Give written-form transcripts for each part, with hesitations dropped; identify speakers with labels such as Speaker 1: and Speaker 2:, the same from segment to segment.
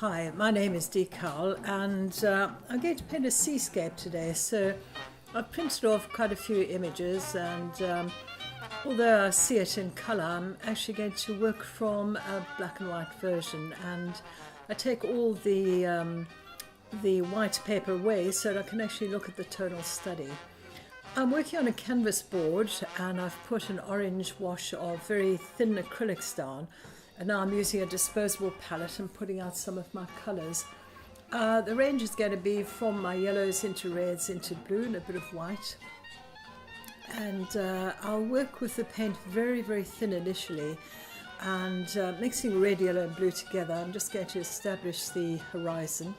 Speaker 1: Hi, my name is Cowell and I'm going to paint a seascape today. So I've printed off quite a few images and although I see it in colour, I'm actually going to work from a black and white version, and I take all the white paper away so that I can actually look at the tonal study. I'm working on a canvas board and I've put an orange wash of very thin acrylics down, and now I'm using a disposable palette and putting out some of my colours. The range is going to be from my yellows into reds into blue and a bit of white, and I'll work with the paint very thin initially and mixing red, yellow and blue together. I'm just going to establish the horizon.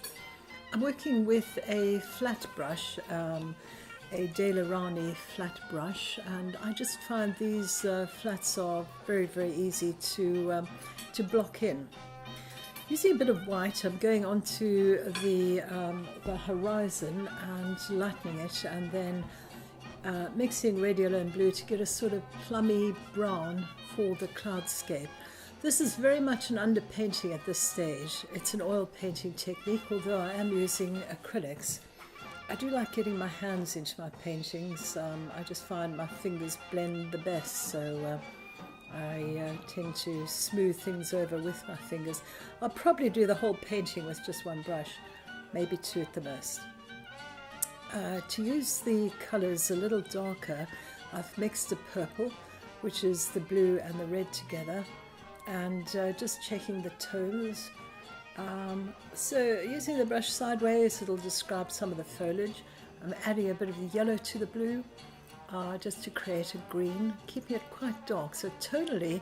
Speaker 1: I'm working with a flat brush, a Daler-Rowney flat brush, and I just find these flats are very easy to block in. Using a bit of white, I'm going onto the horizon and lightening it, and then mixing red, yellow and blue to get a sort of plummy brown for the cloudscape. This is very much an underpainting at this stage. It's an oil painting technique, although I am using acrylics. I do like getting my hands into my paintings. I just find my fingers blend the best, so I tend to smooth things over with my fingers. I'll probably do the whole painting with just one brush, maybe two at the most. To use the colours a little darker, I've mixed a purple, which is the blue and the red together, and just checking the tones. So using the brush sideways, it'll describe some of the foliage. I'm adding a bit of the yellow to the blue, just to create a green, keeping it quite dark. So tonally,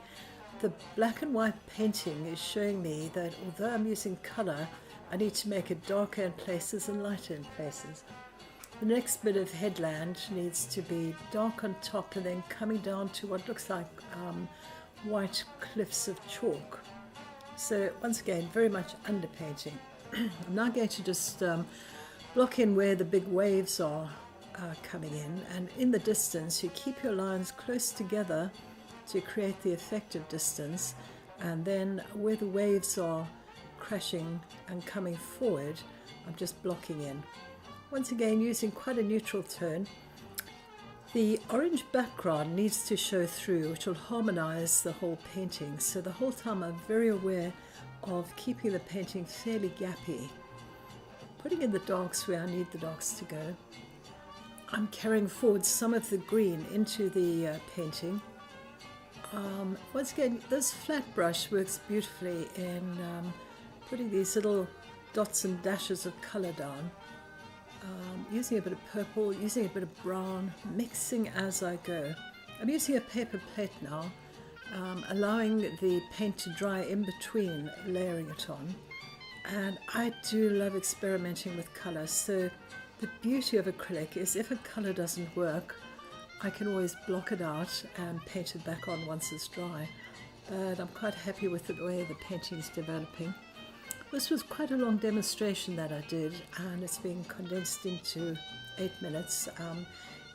Speaker 1: the black and white painting is showing me that although I'm using colour, I need to make it darker in places and lighter in places. The next bit of headland needs to be dark on top and then coming down to what looks like white cliffs of chalk. So once again, very much underpainting. I'm now going to just block in where the big waves are coming in, and in the distance you keep your lines close together to create the effective distance, and then where the waves are crashing and coming forward, I'm just blocking in. Once again, using quite a neutral tone. The orange background needs to show through, which will harmonise the whole painting. So the whole time I'm very aware of keeping the painting fairly gappy. Putting in the darks where I need the darks to go. I'm carrying forward some of the green into the painting. Once again, this flat brush works beautifully in putting these little dots and dashes of colour down. Using a bit of purple, using a bit of brown, mixing as I go. I'm using a paper plate now, allowing the paint to dry in between layering it on. And I do love experimenting with colour. So the beauty of acrylic is if a colour doesn't work, I can always block it out and paint it back on once it's dry. But I'm quite happy with the way the painting is developing. This was quite a long demonstration that I did, and it's been condensed into 8 minutes.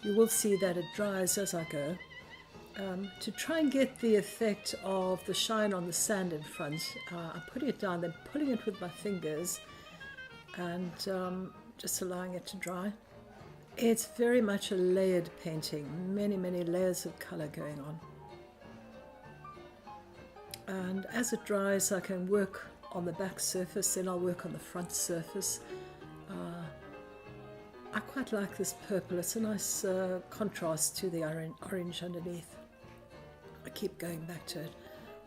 Speaker 1: You will see that it dries as I go. To try and get the effect of the shine on the sand in front, I'm putting it down, then pulling it with my fingers and just allowing it to dry. It's very much a layered painting, many layers of colour going on. And as it dries, I can work on the back surface, then I'll work on the front surface. I quite like this purple. It's a nice contrast to the orange underneath. I keep going back to it.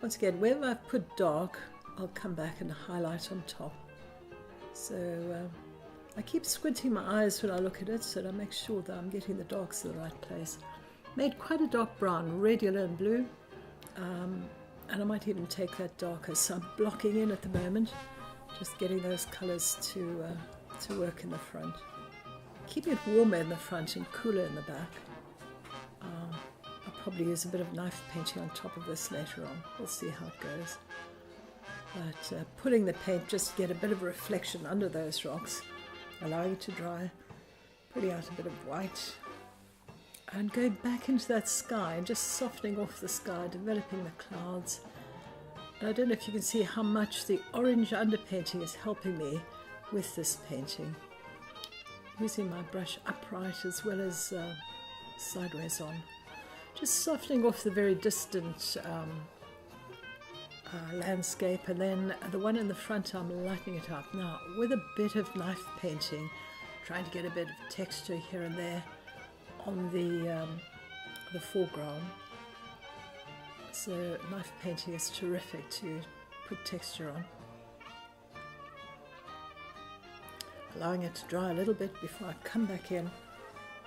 Speaker 1: Once again, wherever I've put dark, I'll come back and highlight on top. So I keep squinting my eyes when I look at it, so that I make sure that I'm getting the darks in the right place. Made quite a dark brown, red, yellow and blue. And I might even take that darker, so I'm blocking in at the moment, just getting those colours to work in the front. Keeping it warmer in the front and cooler in the back. I'll probably use a bit of knife painting on top of this later on. We'll see how it goes. But putting the paint just to get a bit of reflection under those rocks, allowing it to dry, putting out a bit of white, and going back into that sky and just softening off the sky, developing the clouds, I don't know if you can see how much the orange underpainting is helping me with this painting. Using my brush upright as well as sideways on. Just softening off the very distant landscape, and then the one in the front I'm lightening it up. Now with a bit of knife painting, trying to get a bit of texture here and there on the foreground. So knife painting is terrific to put texture on. Allowing it to dry a little bit before I come back in.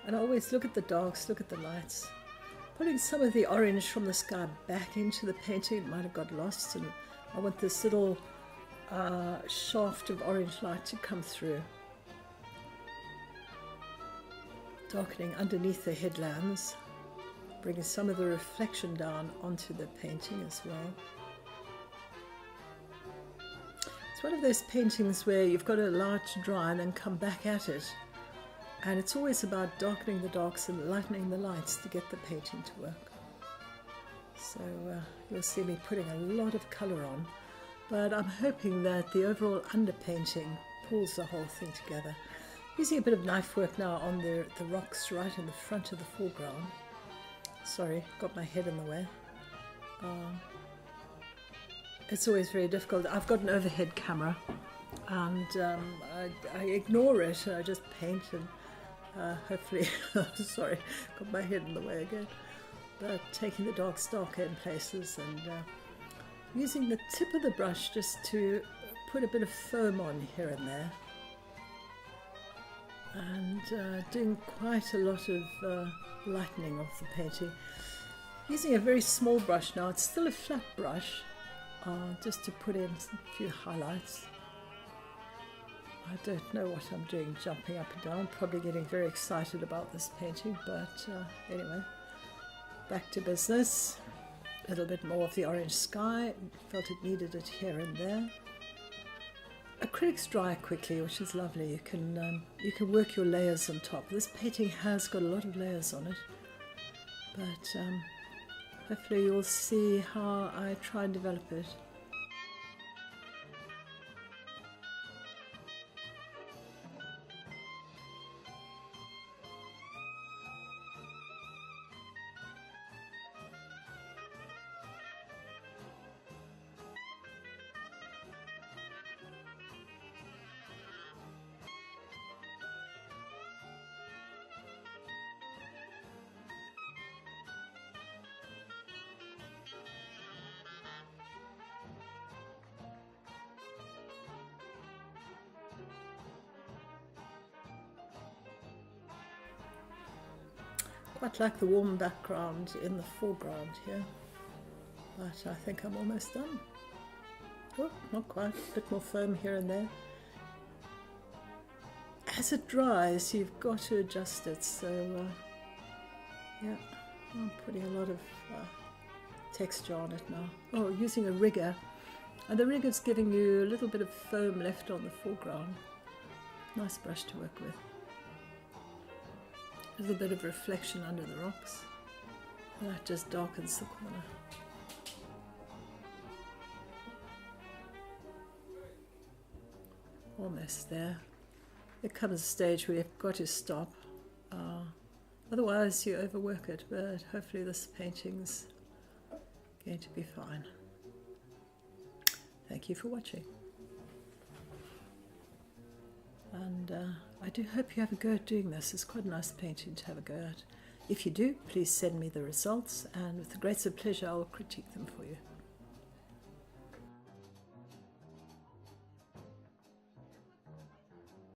Speaker 1: And I always look at the darks, look at the lights. Putting some of the orange from the sky back into the painting, it might have got lost, and I want this little shaft of orange light to come through. Darkening underneath the headlands, bringing some of the reflection down onto the painting as well. It's one of those paintings where you've got to allow it to dry and then come back at it. And it's always about darkening the darks and lightening the lights to get the painting to work. So you'll see me putting a lot of colour on, but I'm hoping that the overall underpainting pulls the whole thing together. Using a bit of knife work now on the rocks right in the front of the foreground. Sorry, got my head in the way. It's always very difficult. I've got an overhead camera, and I ignore it. I just paint, and hopefully, sorry, got my head in the way again. But taking the darks darker in places, and using the tip of the brush just to put a bit of foam on here and there. And doing quite a lot of lightening of the painting. Using a very small brush now, it's still a flat brush, just to put in a few highlights. I don't know what I'm doing, jumping up and down, probably getting very excited about this painting, but anyway, back to business. A little bit more of the orange sky, felt it needed it here and there. Acrylics dry quickly, which is lovely. You can work your layers on top. This painting has got a lot of layers on it, but hopefully you'll see how I try and develop it. Quite like the warm background in the foreground here, but I think I'm almost done. Oh, not quite, a bit more foam here and there. As it dries, you've got to adjust it, so yeah, I'm putting a lot of texture on it now. Oh, using a rigger, and the rigger's giving you a little bit of foam left on the foreground. Nice brush to work with. A little bit of reflection under the rocks, and that just darkens the corner. Almost there. There comes a stage where you've got to stop, otherwise you overwork it, but hopefully this painting's going to be fine. Thank you for watching. And I do hope you have a go at doing this. It's quite a nice painting to have a go at. If you do, please send me the results, and with the greatest of pleasure I will critique them for you.